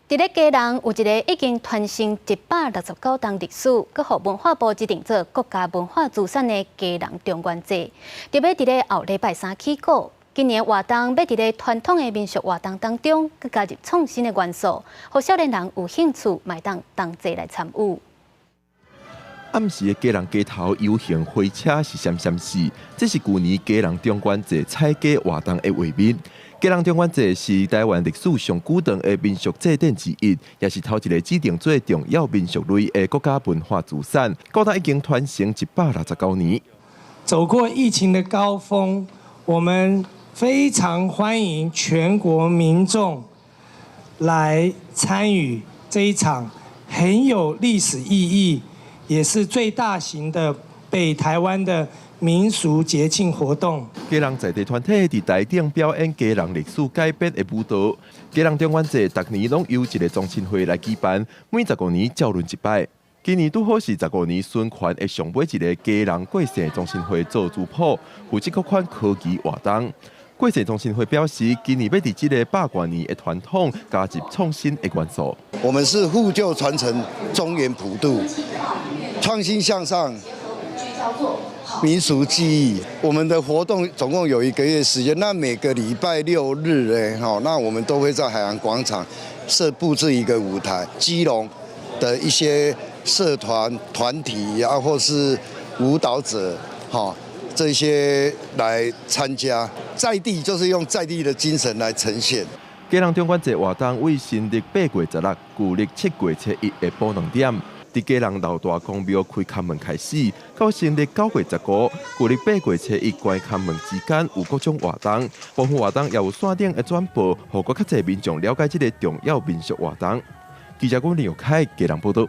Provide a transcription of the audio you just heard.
伫咧基隆有一个已经传承169档历史，佮互文化部指定做国家文化资产的基隆中元节，特别伫咧后礼拜三起过。今年活动要伫咧传统的民俗活动当中，佮加入创新的元素，互少年人有兴趣，买当同齐来参与。暗时的基隆街头游行花车是闪闪示，这是去年基隆中元节彩街活动的画面。基隆中元节是台湾历史上久长的民俗祭典之一，也是头一个指定做重要民俗类的国家文化资产，高达已经传承169年。走过疫情的高峰，我们非常欢迎全国民众来参与这一场很有历史意义，也是最大型的北台湾的民俗节庆活动。基隆在地团体伫台顶表演基隆历史改编的舞蹈。基隆中元节逐年拢由一个宗亲会来举办，每15年照轮一摆。今年拄好是15年孙权的上尾一个基隆过世宗亲会做族谱，负责各款科技活动。过世宗亲会表示，今年要伫这个100多年的传统加入创新的元素。我们是护旧传承、中原普渡、创新向上。民俗技艺，我们的活动总共有1个月时间。那每个礼拜6日那我们都会在海洋广场布置一个舞台，基隆的一些社团团体或是舞蹈者，这些来参加，在地就是用在地的精神来呈现。基隆中元节活动为新历8月16、旧历7月初1下晡2點。伫基隆老大公庙开看门开始，到新历9月15、旧历8月初1关看门之间有各种活动，部分活动也有线顶的转播，互更较侪民众了解这个重要民俗活动。记者郭林友凯基隆报道。